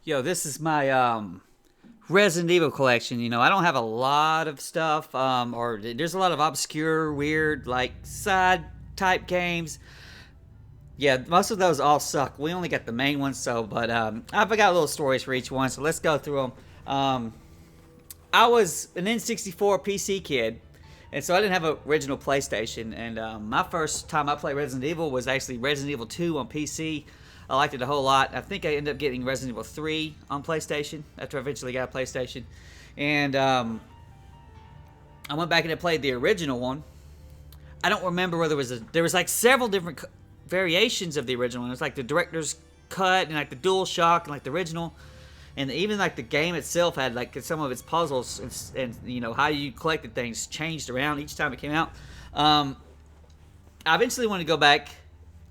Yo, this is my Resident Evil collection. I don't have a lot of stuff, or there's a lot of obscure, weird, like side type games. Yeah, most of those all suck. We only got the main ones, but I've got little stories for each one, so let's go through them. I was an N64 PC kid, and so I didn't have an original PlayStation. And my first time I played Resident Evil was actually Resident Evil 2 on PC. I liked it a whole lot. I think I ended up getting Resident Evil 3 on PlayStation after I eventually got a PlayStation. And I went back and played the original one. I don't remember whether there was like several different variations of the original one. It was like the director's cut and like the Dual Shock and like the original. And even like the game itself had like some of its puzzles and how you collected things changed around each time it came out. I eventually wanted to go back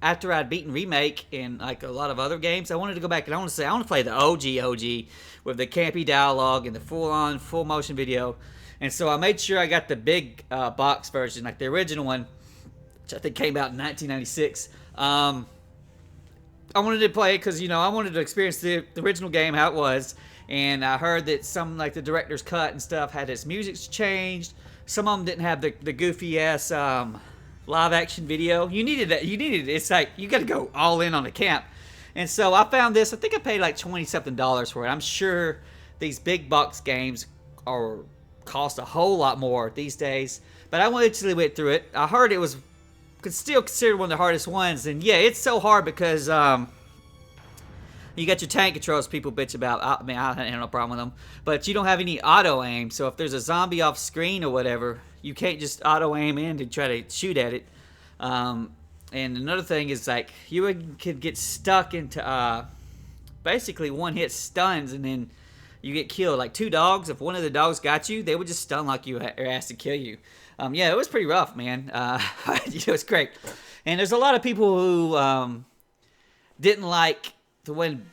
after I'd beaten Remake and like a lot of other games. I wanted to go back and I want to play the OG with the campy dialogue and the full motion video. And so I made sure I got the big box version, like the original one, which I think came out in 1996. I wanted to play it because I wanted to experience the original game how it was, and I heard that some like the director's cut and stuff had its music changed. Some of them didn't have the goofy ass live action video. You needed that. It's like you got to go all in on the camp. And so I found this. I think I paid like $20 something for it. I'm sure these big box games cost a whole lot more these days. But I eventually went through it. I heard it was still considered one of the hardest ones. And yeah, it's so hard because you got your tank controls people bitch about. I mean, I have no problem with them. But you don't have any auto aim. So if there's a zombie off screen or whatever, you can't just auto aim in to try to shoot at it. And another thing is like you could get stuck into basically one hit stuns and then you get killed. Like two dogs, if one of the dogs got you, they would just stun like you or asked to kill you. Yeah, it was pretty rough, man. It was great. And there's a lot of people who didn't like when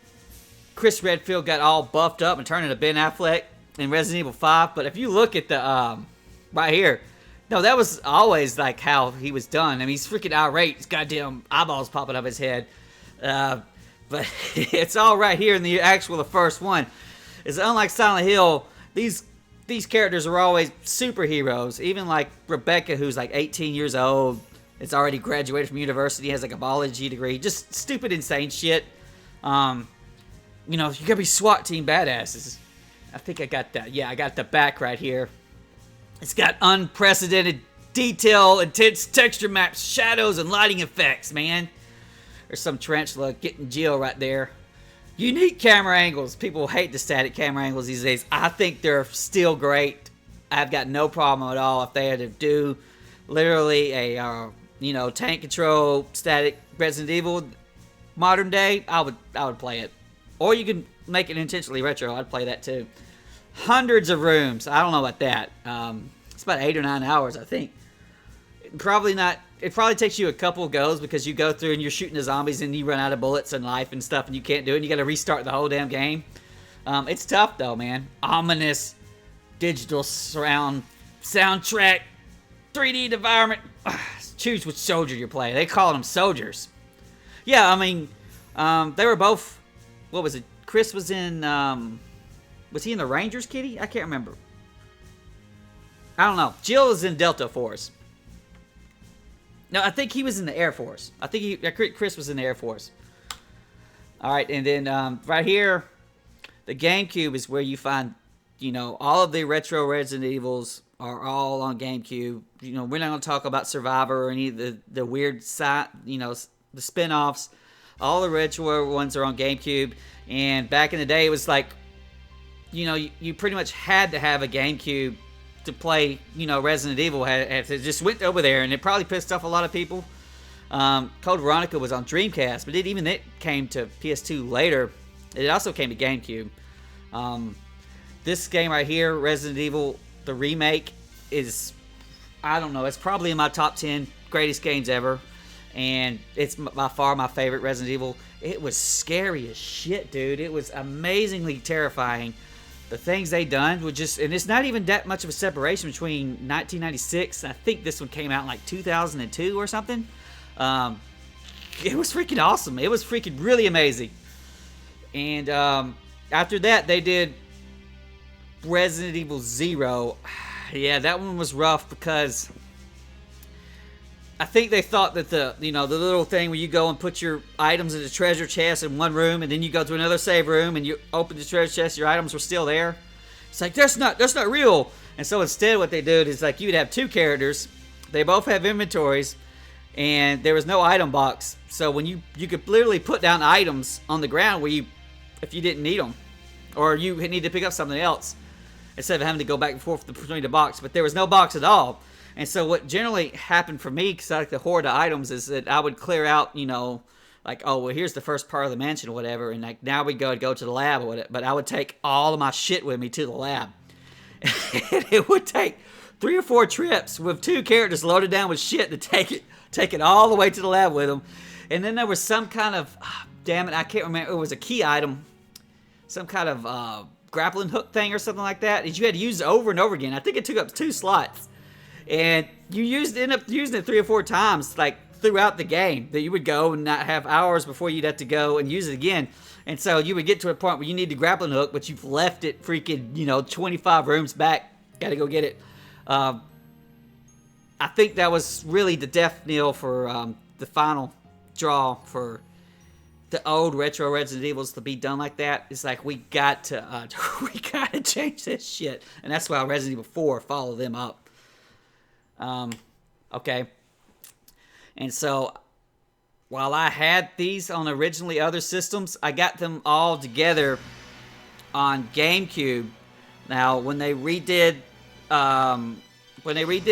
Chris Redfield got all buffed up and turned into Ben Affleck in Resident Evil 5. But if you look at the right here, no, that was always like how he was done. I mean, he's freaking irate. His goddamn eyeballs popping up his head. But it's all right here in the first one. It's unlike Silent Hill. These characters are always superheroes. Even like Rebecca, who's like 18 years old, is already graduated from university, has like a biology degree. Just stupid, insane shit. You gotta be SWAT team badasses. I think I got that. Yeah, I got the back right here. It's got unprecedented detail, intense texture maps, shadows, and lighting effects, man. There's some tarantula getting Jill right there. Unique camera angles. People hate the static camera angles these days. I think they're still great. I've got no problem at all if they had to do literally a tank control static Resident Evil modern day. I would play it. Or you can make it intentionally retro. I'd play that too. Hundreds of rooms. I don't know about that. It's about 8 or 9 hours, I think. Probably not. It probably takes you a couple of goes because you go through and you're shooting the zombies and you run out of bullets and life and stuff and you can't do it. And you got to restart the whole damn game. It's tough though, man. Ominous digital surround soundtrack, 3D environment. Choose which soldier you're playing. They call them soldiers. Yeah, I mean, they were both. What was it? Chris was in. Was he in the Rangers, Kitty? I can't remember. I don't know. Jill was in Delta Force. No, I think he was in the Air Force. I think Chris was in the Air Force. All right, and then right here, the GameCube is where you find, all of the retro Resident Evils are all on GameCube. We're not going to talk about Survivor or any of the weird side, the spinoffs. All the retro ones are on GameCube. And back in the day, it was like, you pretty much had to have a GameCube to play, Resident Evil. It just went over there, and it probably pissed off a lot of people. Code Veronica was on Dreamcast, but it came to PS2 later. It also came to GameCube. This game right here, Resident Evil, the remake, is, I don't know, it's probably in my top 10 greatest games ever. And it's by far my favorite Resident Evil. It was scary as shit, dude. It was amazingly terrifying. The things they done were just, and it's not even that much of a separation between 1996. I think this one came out in like 2002 or something. It was freaking awesome. It was freaking really amazing. And after that, they did Resident Evil 0. Yeah, that one was rough because I think they thought that the little thing where you go and put your items in the treasure chest in one room, and then you go to another save room and you open the treasure chest, your items were still there. It's like, that's not real. And so instead what they did is, like, you'd have two characters, they both have inventories, and there was no item box. So when you could literally put down items on the ground where if you didn't need them, or you need to pick up something else, instead of having to go back and forth between the box. But there was no box at all. And so what generally happened for me, because I like to hoard the items, is that I would clear out, like, oh, well, here's the first part of the mansion or whatever, and like now we go to the lab or whatever. But I would take all of my shit with me to the lab. And it would take 3 or 4 trips with 2 characters loaded down with shit to take it all the way to the lab with them. And then there was some kind of, damn it, I can't remember, it was a key item, some kind of grappling hook thing or something like that, and you had to use it over and over again. I think it took up 2 slots. And you end up using it 3 or 4 times, like, throughout the game, that you would go and not have hours before you'd have to go and use it again. And so you would get to a point where you need the grappling hook, but you've left it freaking, 25 rooms back. Gotta go get it. I think that was really the death knell for the final draw for the old retro Resident Evils to be done like that. It's like, we got to change this shit. And that's why Resident Evil 4 followed them up. Okay. And so, while I had these on originally other systems, I got them all together on GameCube. Now, when they redid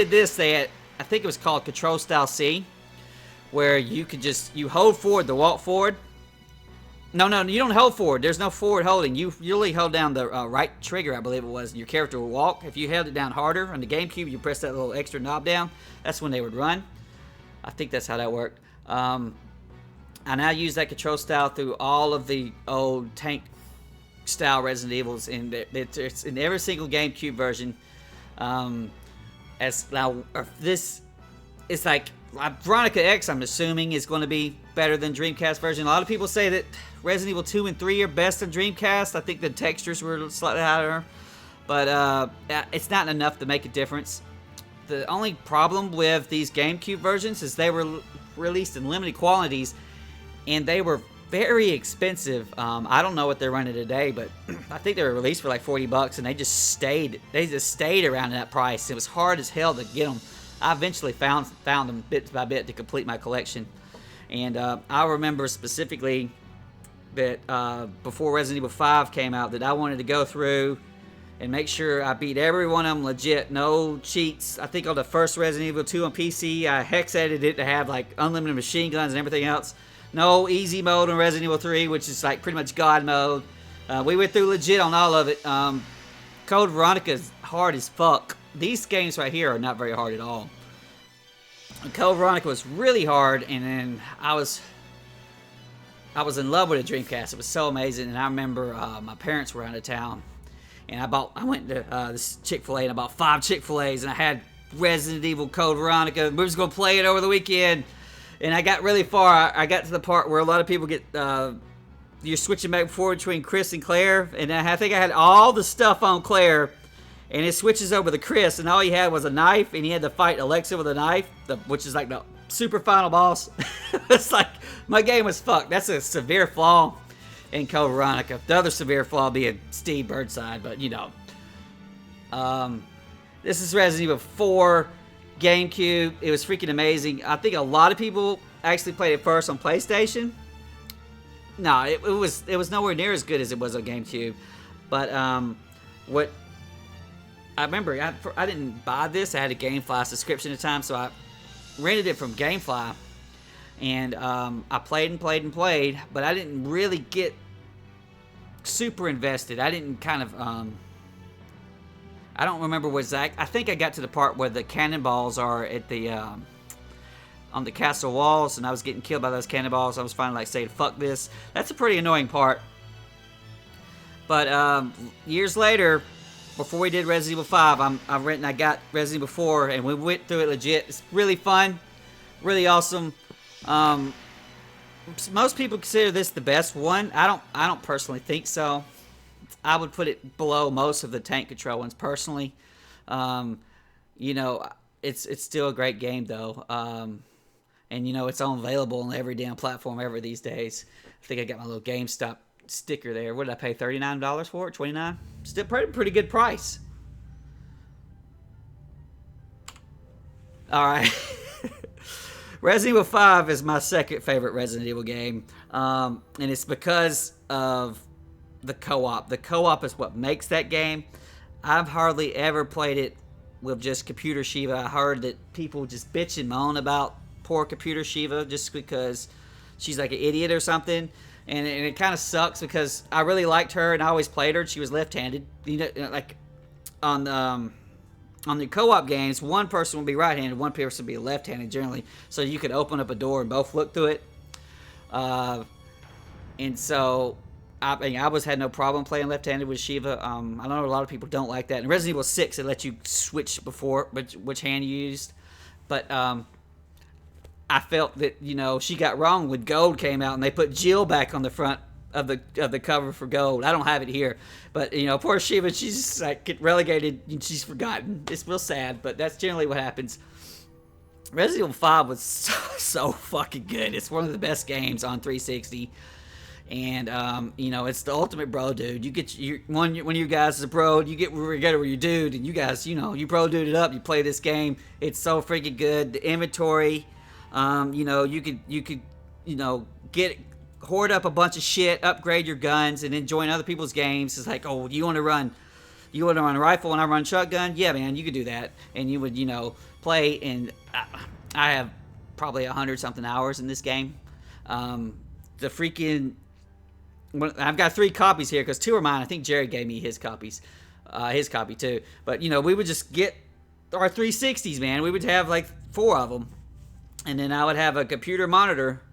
this, they had, I think it was called Control Style C, where you could you hold forward to walk forward. No, you don't hold forward. There's no forward holding. You really hold down the right trigger, I believe it was, and your character would walk. If you held it down harder on the GameCube, you press that little extra knob down. That's when they would run. I think that's how that worked. I now use that control style through all of the old tank-style Resident Evils, and it's in every single GameCube version. It's like Veronica X, I'm assuming, is going to be better than Dreamcast version. A lot of people say that Resident Evil 2 and 3 are best in Dreamcast. I think the textures were slightly higher, but it's not enough to make a difference. The only problem with these GameCube versions is they were released in limited quantities, and they were very expensive. I don't know what they're running today, but I think they were released for like $40, and they just stayed around that price. It was hard as hell to get them. I eventually found them bit by bit to complete my collection. And I remember specifically that before Resident Evil 5 came out, that I wanted to go through and make sure I beat every one of them legit, no cheats. I think on the first Resident Evil 2 on PC, I hex edited it to have like unlimited machine guns and everything else. No easy mode on Resident Evil 3, which is like pretty much God mode. We went through legit on all of it. Code Veronica is hard as fuck. These games right here are not very hard at all. Code Veronica was really hard, and then I was in love with a Dreamcast. It was so amazing, and I remember my parents were out of town, and I went to this Chick-fil-A, and I bought 5 Chick-fil-A's, and I had Resident Evil Code Veronica. We was going to play it over the weekend, and I got really far. I got to the part where a lot of people get, you're switching back and forth between Chris and Claire, and I think I had all the stuff on Claire, and it switches over to Chris, and all he had was a knife, and he had to fight Alexa with a knife, which is like the super final boss. It's like, my game was fucked. That's a severe flaw in Code Veronica. The other severe flaw being Steve Burnside, but this is Resident Evil 4 GameCube. It was freaking amazing. I think a lot of people actually played it first on PlayStation. No, it was nowhere near as good as it was on GameCube. But what I remember, I didn't buy this. I had a GameFly subscription at the time, so I rented it from GameFly. And I played and played and played, but I didn't really get super invested. I didn't kind of, I don't remember what exact. I think I got to the part where the cannonballs are at the, on the castle walls, and I was getting killed by those cannonballs. I was finally like saying, fuck this. That's a pretty annoying part. But years later, before we did Resident Evil 5, I got Resident Evil 4, and we went through it legit. It's really fun, really awesome. Most people consider this the best one. I don't personally think so. I would put it below most of the tank control ones personally. Um, you know, it's still a great game though. And you know it's all available on every damn platform ever these days. I think I got my little GameStop sticker there. What did I pay? $39 for it? $29? Still pretty good price. All right. Resident Evil 5 is my second favorite Resident Evil game, and it's because of the co-op. The co-op is what makes that game. I've hardly ever played it with just Computer Shiva. I heard that people just bitch and moan about poor Computer Shiva just because she's like an idiot or something, and it kind of sucks because I really liked her and I always played her. She was left-handed, you know, like on the co-op games, one person would be right-handed, one person would be left-handed generally, so you could open up a door and both look through it. And so I mean, I had no problem playing left-handed with Shiva. I know a lot of people don't like that. In Resident Evil 6, it lets you switch before which hand you used, but I felt that, you know, she got wrong when Gold came out and they put Jill back on the front of the cover for Gold. I don't have it here, but you know, poor Shiva, she's just like get relegated and she's forgotten. It's real sad, but that's generally what happens. Resident Evil 5 was so fucking good. It's one of the best games on 360. And you know, it's the ultimate bro dude. You get one of you guys is a bro, you get together with your dude, and you guys, you know, you bro dude it up. You play this game. It's so freaking good. The inventory, you know, you could you know, hoard up a bunch of shit, upgrade your guns, and then join other people's games. It's like, oh, you want to run a rifle and I run shotgun? Yeah, man, you could do that, and you would, you know, play. And I have probably 100-something hours in this game. The freaking I've got 3 copies here because 2 are mine. I think Jerry gave me his copy too. But you know, we would just get our 360s, man. We would have like 4 of them, and then I would have a computer monitor,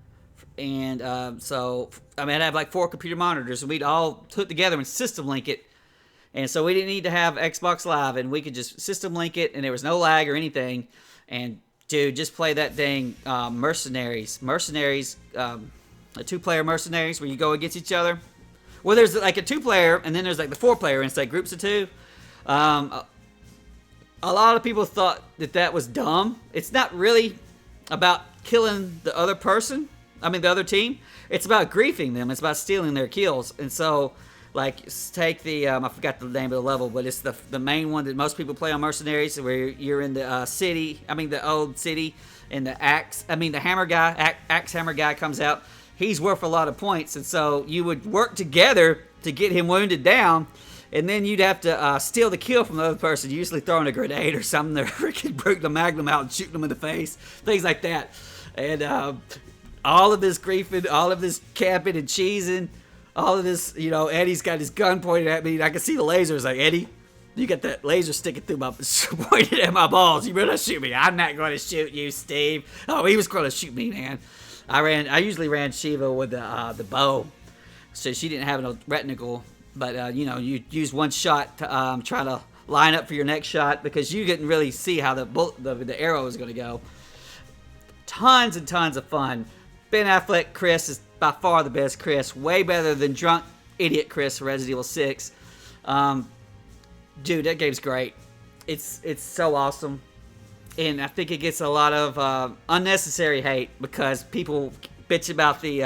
and so I mean, I'd have like 4 computer monitors, and we'd all put together and system link it. And so we didn't need to have Xbox Live, and we could just system link it, and there was no lag or anything. And dude, just play that thing, Mercenaries. A 2-player Mercenaries where you go against each other. Well, there's like a 2-player, and then there's like the 4-player, and it's like groups of 2. A lot of people thought that was dumb. It's not really about killing the other person. I mean, the other team. It's about griefing them. It's about stealing their kills. And so, like, take the I forgot the name of the level, but it's the main one that most people play on Mercenaries, where you're in the city. I mean, the old city, and the hammer guy, axe hammer guy comes out. He's worth a lot of points, and so you would work together to get him wounded down, and then you'd have to steal the kill from the other person, usually throwing a grenade or something. They're freaking break the magnum out and shooting them in the face, things like that. And all of this griefing, all of this camping and cheesing, all of this, you know, Eddie's got his gun pointed at me. I can see the lasers. Like, Eddie, you got that laser sticking through my, pointed at my balls. You better shoot me. I'm not going to shoot you, Steve. Oh, he was going to shoot me, man. I usually ran Shiva with the bow, so she didn't have no reticle. But you know, you use one shot to try to line up for your next shot, because you didn't really see how the arrow was going to go. Tons and tons of fun. Ben Affleck Chris is by far the best Chris, way better than drunk idiot Chris for Resident Evil 6. Dude, that game's great. It's so awesome. And I think it gets a lot of unnecessary hate because people bitch about the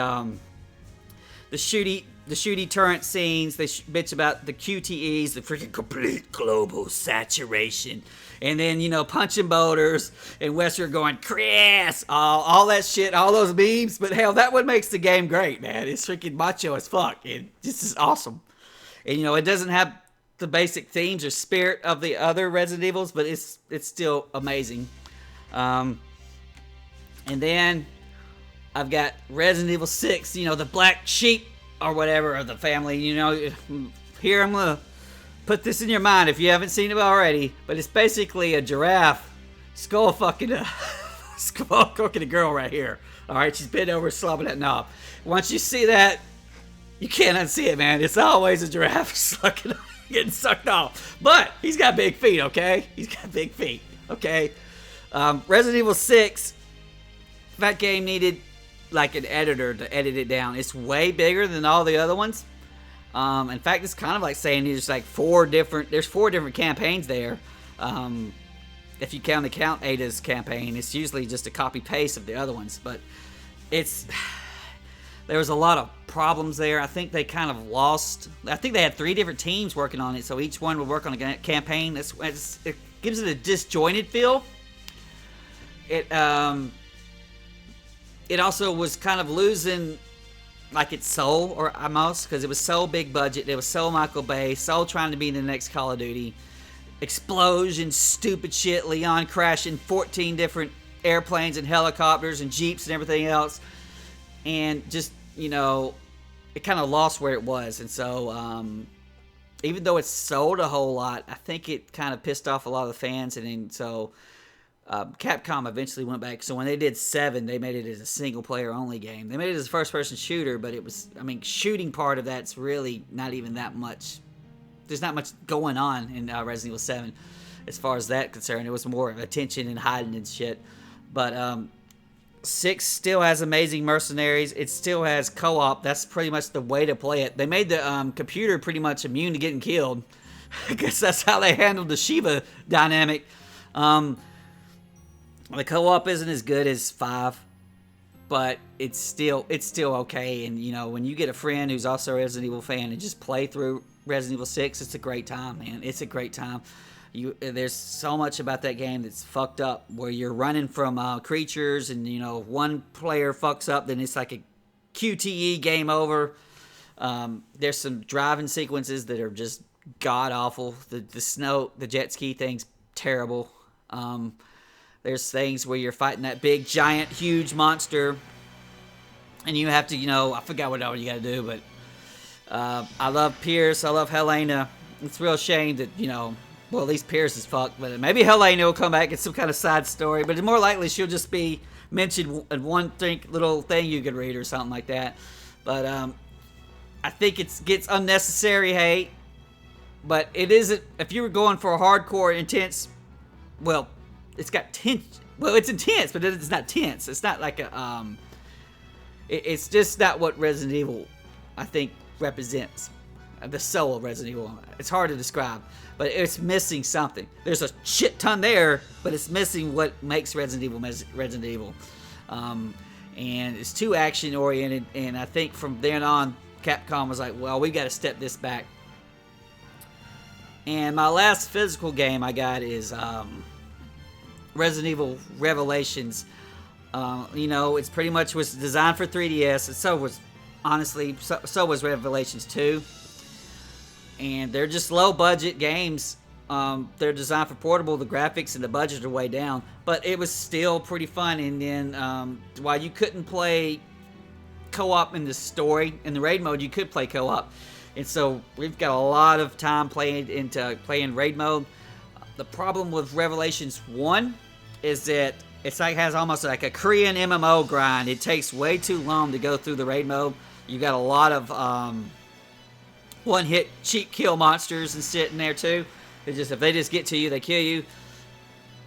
shooty turret scenes. They bitch about the QTEs, the freaking complete global saturation, and then, you know, punching boulders and Wesker going Chris, all that shit, all those memes. But hell, that what makes the game great, man. It's freaking macho as fuck, and this is awesome. And you know, it doesn't have the basic themes or spirit of the other Resident Evils, but it's still amazing. And then I've got Resident Evil 6, you know, the black sheep or whatever of the family. You know, here I'm gonna put this in your mind if you haven't seen it already, but it's basically a giraffe skull fucking a girl right here. All right, she's bent over, slobbing that knob. Once you see that, you can't unsee it, man. It's always a giraffe getting sucked off. But he's got big feet, okay? He's got big feet, okay? Resident Evil 6, that game needed like an editor to edit it down. It's way bigger than all the other ones. In fact, it's kind of like saying there's like four different campaigns there. If you count Ada's campaign, it's usually just a copy paste of the other ones, but there was a lot of problems there. I think they kind of lost. I think they had 3 different teams working on it, so each one would work on a campaign. It gives it a disjointed feel. It also was kind of losing like its soul, or almost, because it was so big budget. It was so Michael Bay, so trying to be the next Call of Duty. Explosions, stupid shit, Leon crashing 14 different airplanes and helicopters and jeeps and everything else. And just, it kind of lost where it was. And so, even though it sold a whole lot, I think it kind of pissed off a lot of the fans. And then, so, Capcom eventually went back. So when they did 7, they made it as a single-player only game. They made it as a first-person shooter, but it was, shooting part of that's really not even that much. There's not much going on in Resident Evil 7 as far as that concerned. It was more attention and hiding and shit. But 6 still has amazing mercenaries. It still has co-op. That's pretty much the way to play it. They made the computer pretty much immune to getting killed. I guess that's how they handled the Shiva dynamic. The co-op isn't as good as 5, but it's still okay. And when you get a friend who's also a Resident Evil fan and just play through Resident Evil 6, it's a great time, man. It's a great time. There's so much about that game that's fucked up, where you're running from creatures, and one player fucks up, then it's like a QTE game over. There's some driving sequences that are just god awful. The jet ski thing's terrible. There's things where you're fighting that big, giant, huge monster, and you have to, I forgot what all you gotta do, but I love Pierce, I love Helena. It's a real shame that, well, at least Pierce is fucked, but maybe Helena will come back, it's some kind of side story, but more likely she'll just be mentioned in one little thing you could read or something like that. But I think it gets unnecessary hate, but it isn't, if you were going for a hardcore, intense, well, it's got tense. Well, it's intense, but it's not tense. It's not like a it's just not what Resident Evil, I think, represents. The soul of Resident Evil. It's hard to describe, but it's missing something. There's a shit ton there, but it's missing what makes Resident Evil Resident Evil. And it's too action oriented, and I think from then on, Capcom was like, well, we got to step this back. And my last physical game I got is Resident Evil Revelations. It's pretty much was designed for 3DS, and so was, honestly, so was Revelations 2. And they're just low budget games. They're designed for portable. The graphics and the budget are way down, but it was still pretty fun. And then while you couldn't play co-op in the story, in the raid mode, you could play co-op. And so we've got a lot of time playing raid mode. The problem with Revelations 1 is that has almost like a Korean MMO grind. It takes way too long to go through the raid mode. You got a lot of one-hit cheap kill monsters and shit in there too. If they just get to you, they kill you.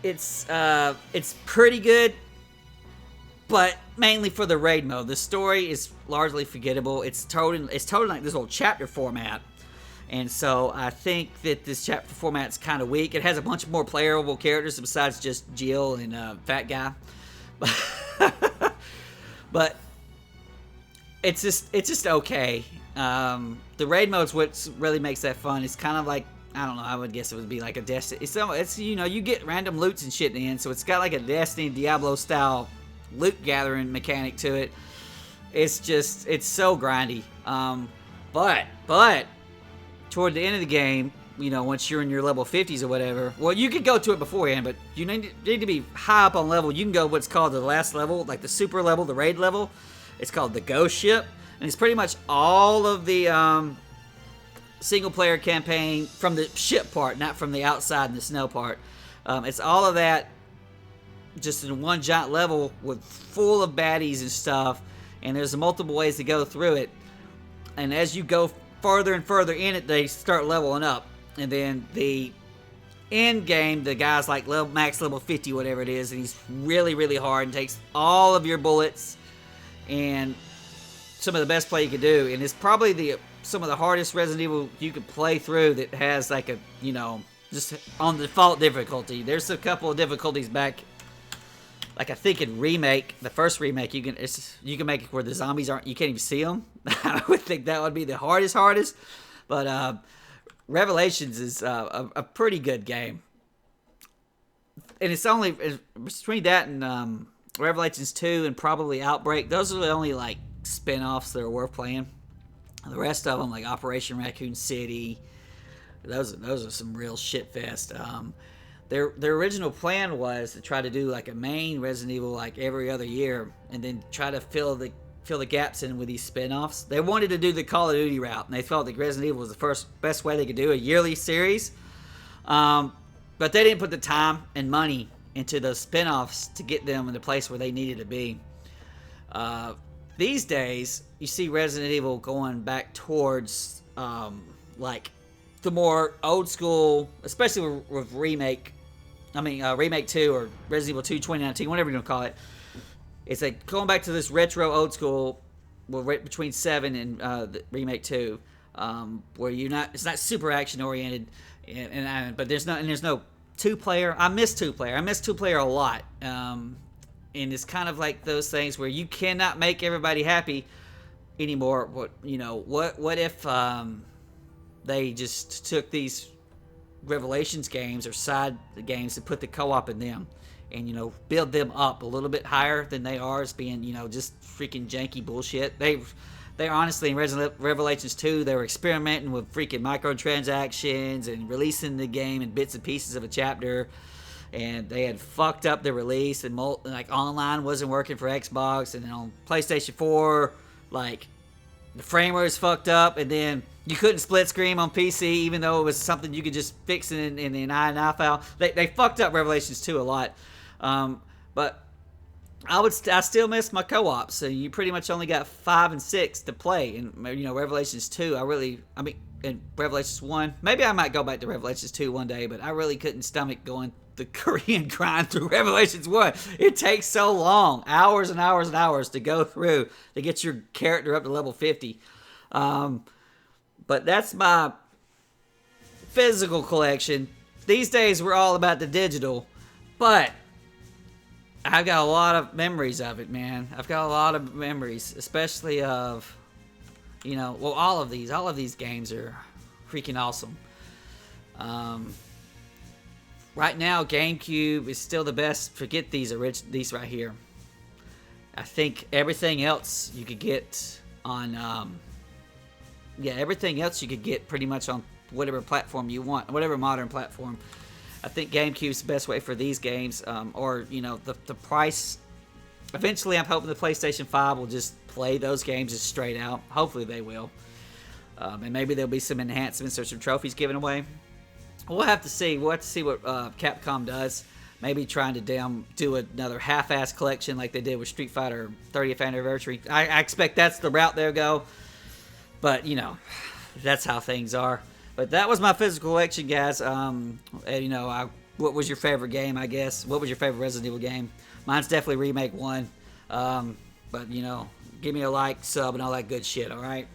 It's pretty good, but mainly for the raid mode. The story is largely forgettable. It's told like this old chapter format. And so I think that this chapter format's kind of weak. It has a bunch of more playable characters besides just Jill and Fat Guy. But it's just okay. The raid mode's what really makes that fun. It's kind of like, I don't know, I would guess it would be like a Destiny. It's you get random loots and shit in the end, so it's got like a Destiny Diablo style loot gathering mechanic to it. It's so grindy. But toward the end of the game, once you're in your level 50s or whatever, well, you could go to it beforehand, but you need to be high up on level. You can go what's called the last level, like the super level, the raid level. It's called the Ghost Ship, and it's pretty much all of the single-player campaign from the ship part, not from the outside and the snow part. It's all of that just in one giant level with full of baddies and stuff, and there's multiple ways to go through it. And as you go further and further in it, they start leveling up. And then the end game, the guy's like max level 50, whatever it is, and he's really, really hard and takes all of your bullets and some of the best play you can do. And it's probably some of the hardest Resident Evil you could play through that has like a, just on the default difficulty. There's a couple of difficulties back, like I think in Remake, the first Remake, you can make it where the zombies you can't even see them. I would think that would be the hardest. But Revelations is a pretty good game. And it's only between that and Revelations 2 and probably Outbreak. Those are the only like spin-offs that are worth playing. The rest of them, like Operation Raccoon City, those are some real shit fest. Their original plan was to try to do like a main Resident Evil like every other year, and then try to fill the gaps in with these spin-offs. They wanted to do the Call of Duty route, and they felt that Resident Evil was the best way they could do a yearly series. But they didn't put the time and money into those spin-offs to get them in the place where they needed to be. These days, you see Resident Evil going back towards like the more old school, especially with Remake 2 or Resident Evil 2 2019, whatever you're going to call it. It's like going back to this retro old school, between 7 and the Remake 2, where it's not super action oriented, but there's no 2-player. I miss 2-player. I miss 2-player a lot. And it's kind of like those things where you cannot make everybody happy anymore. What if they just took these Revelations games or side games and put the co-op in them, and build them up a little bit higher than they are as being just freaking janky bullshit. They honestly, in Revelations 2, they were experimenting with freaking microtransactions and releasing the game in bits and pieces of a chapter. And they had fucked up the release, and like online wasn't working for Xbox, and then on PlayStation 4, like the frame rate was fucked up, and then you couldn't split screen on PC, even though it was something you could just fix in an INI file. They fucked up Revelations 2 a lot, but I still miss my co-ops. So you pretty much only got 5 and 6 to play, and Revelations 2. And Revelations 1. Maybe I might go back to Revelations 2 one day, but I really couldn't stomach going the Korean grind through Revelations 1. It takes so long, hours and hours and hours to go through to get your character up to level 50. But that's my physical collection. These days we're all about the digital, but I've got a lot of memories of it, man. I've got a lot of memories, especially of, all of these games are freaking awesome. Right now, GameCube is still the best. Forget these right here. I think everything else you could get on, everything else you could get pretty much on whatever platform you want, whatever modern platform. I think GameCube's the best way for these games, the price. Eventually, I'm hoping the PlayStation 5 will just play those games just straight out. Hopefully, they will. And maybe there'll be some enhancements or some trophies given away. We'll have to see. We'll have to see what Capcom does. Maybe trying to do another half-ass collection like they did with Street Fighter 30th Anniversary. I expect that's the route they'll go. But, that's how things are. But that was my physical collection, guys. What was your favorite game, I guess? What was your favorite Resident Evil game? Mine's definitely Remake 1. But, give me a like, sub, and all that good shit, all right?